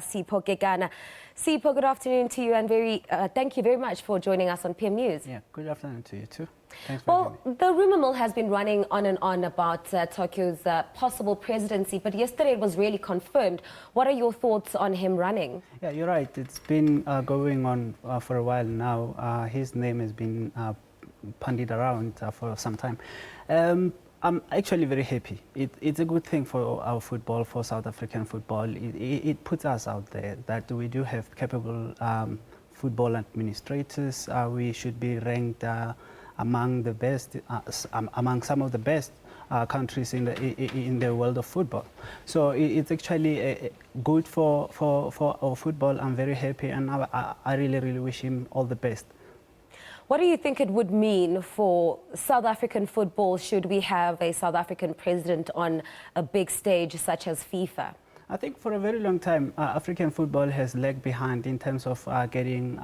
Sipho Kekana. Sipho, good afternoon to you, and thank you very much for joining us on PM News. Yeah, good afternoon to you too. Thanks for having me. The rumor mill has been running on and on about Tokyo's possible presidency, but yesterday it was really confirmed. What are your thoughts on him running? Yeah, you're right. It's been going on for a while now. His name has been bandied around for some time. I'm actually very happy. It's a good thing for our football, for South African football. It puts us out there that we do have capable football administrators. We should be ranked among the best, among some of the best countries in the world of football. So it's actually good for our football. I'm very happy, and I really wish him all the best. What do you think it would mean for South African football should we have a South African president on a big stage such as FIFA? I think for a very long time, African football has lagged behind in terms of getting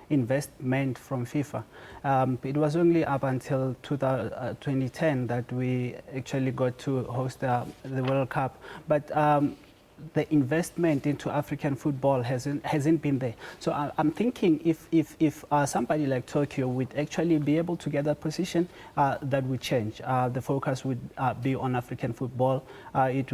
investment from FIFA. It was only up until 2010 that we actually got to host the World Cup. But the investment into African football hasn't been there. So I'm thinking if somebody like Tokyo would actually be able to get that position, that would change. The focus would be on African football. It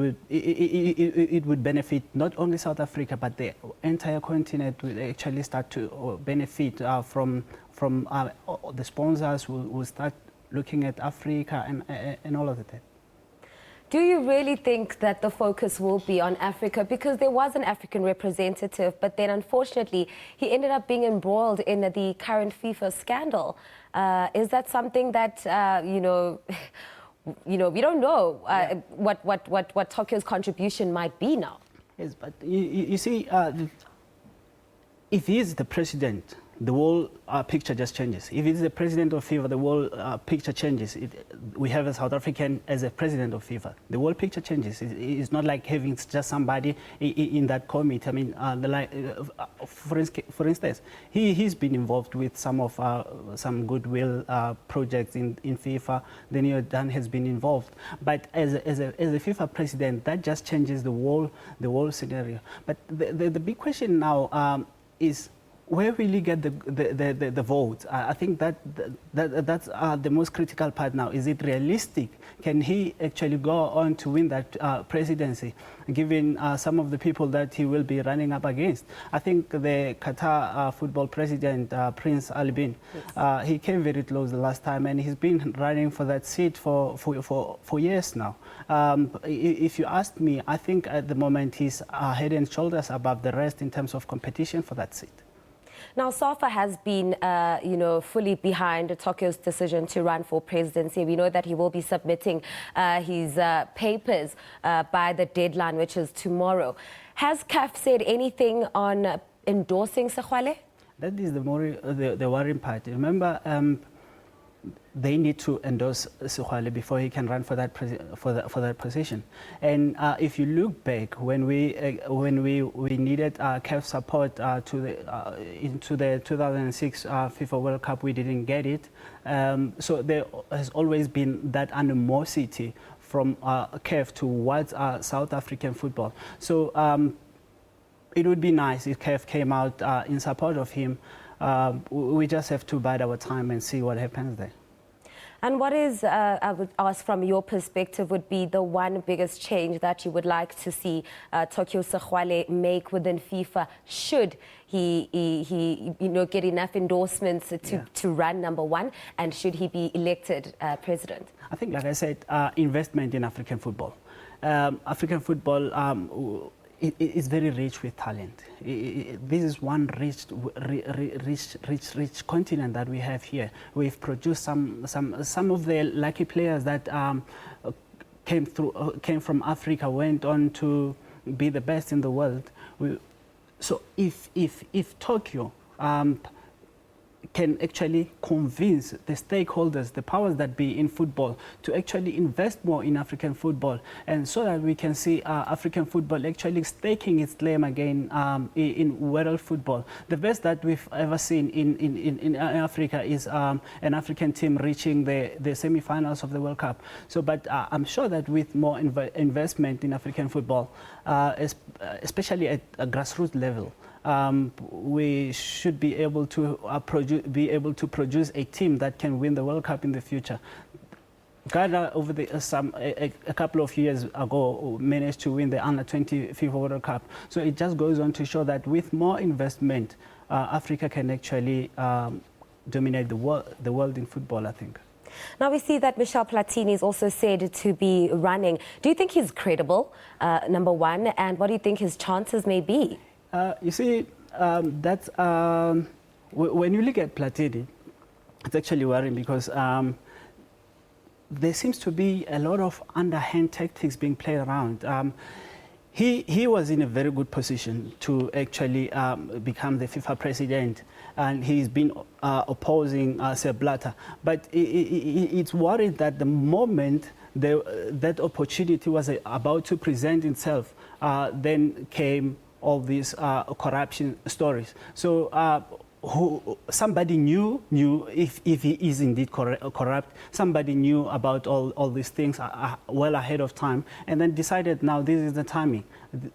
would benefit not only South Africa, but the entire continent would actually start to benefit from the sponsors who will start looking at Africa and all of that. Do you really think that the focus will be on Africa? Because there was an African representative, but then unfortunately he ended up being embroiled in the current FIFA scandal. Is that something that, we don't know what Tokyo's contribution might be now? Yes, but you see, if he is the president, the whole picture just changes. If it's the president of FIFA, the whole picture changes. We have a South African as a president of FIFA. The whole picture changes. It's not like having just somebody in that committee. I mean, for instance, he's been involved with some goodwill projects in FIFA. Then Dan has been involved. But as a FIFA president, that just changes the whole scenario. But the big question now is, where will he get the votes? I think that's the most critical part now. Is it realistic? Can he actually go on to win that presidency, given some of the people that he will be running up against? I think the Qatar football president, Prince Ali bin, yes, he came very close the last time, and he's been running for that seat for years now. If you ask me, I think at the moment he's head and shoulders above the rest in terms of competition for that seat. Now, SAFA has been, fully behind Tokyo's decision to run for presidency. We know that he will be submitting his papers by the deadline, which is tomorrow. Has CAF said anything on endorsing Sexwale? That is the worrying part. Remember, they need to endorse Sexwale before he can run for that position. And if you look back, when we needed CAF support into the 2006 FIFA World Cup, we didn't get it. So there has always been that animosity from CAF towards South African football. So it would be nice if CAF came out in support of him. We just have to bide our time and see what happens there. And what is, I would ask from your perspective, would be the one biggest change that you would like to see Tokyo Sexwale make within FIFA should he get enough endorsements to run, number one, and should he be elected president? I think, like I said, investment in African football. African football is very rich with talent. This is one rich continent that we have here. We've produced some of the lucky players that came from Africa, went on to be the best in the world. So if Tokyo can actually convince the stakeholders, the powers that be in football, to actually invest more in African football, and so that we can see African football actually staking its claim again in world football. The best that we've ever seen in Africa is an African team reaching the semi-finals of the World Cup. So, but I'm sure that with more investment in African football, especially at a grassroots level. We should be able to produce a team that can win the World Cup in the future. Ghana, over a couple of years ago, managed to win the Under-20 FIFA World Cup. So it just goes on to show that with more investment, Africa can actually dominate the world in football, I think. Now we see that Michel Platini is also said to be running. Do you think he's credible, number one, and what do you think his chances may be? You see, when you look at Platini, it's actually worrying because there seems to be a lot of underhand tactics being played around. He was in a very good position to actually become the FIFA president, and he's been opposing Sepp Blatter. But it's worried that the moment that opportunity was about to present itself, then came all these corruption stories. So somebody knew if he is indeed corrupt. Somebody knew about all these things well ahead of time, and then decided now this is the timing.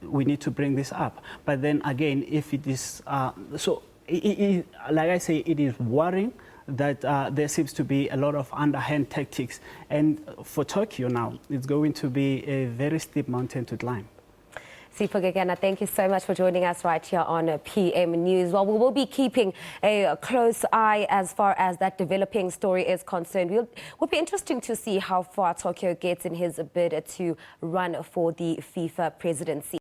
We need to bring this up. But then again, if it is like I say, it is worrying that there seems to be a lot of underhand tactics, and for Tokyo now, it's going to be a very steep mountain to climb. Sipho Kekana, thank you so much for joining us right here on PM News. Well, we will be keeping a close eye as far as that developing story is concerned. Will be interesting to see how far Tokyo gets in his bid to run for the FIFA presidency.